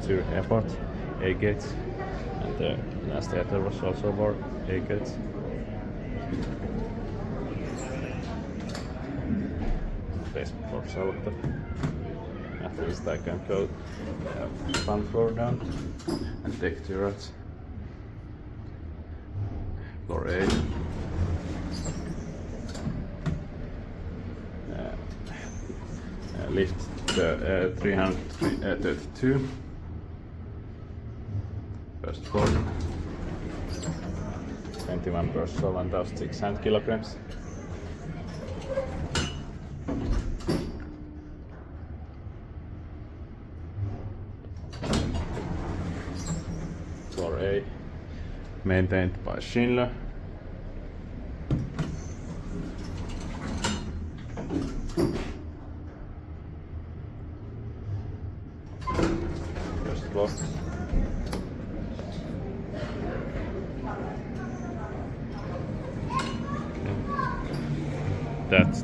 Zürich Airport, A gate, and the last theater was also for A gate. Basement floor selected. After this I can go front floor down and deck turrets. Floor A. Lift the 332. First floor. 21 persons, 1,600 kilograms. Floor A, maintained by Schindler. First floor. That's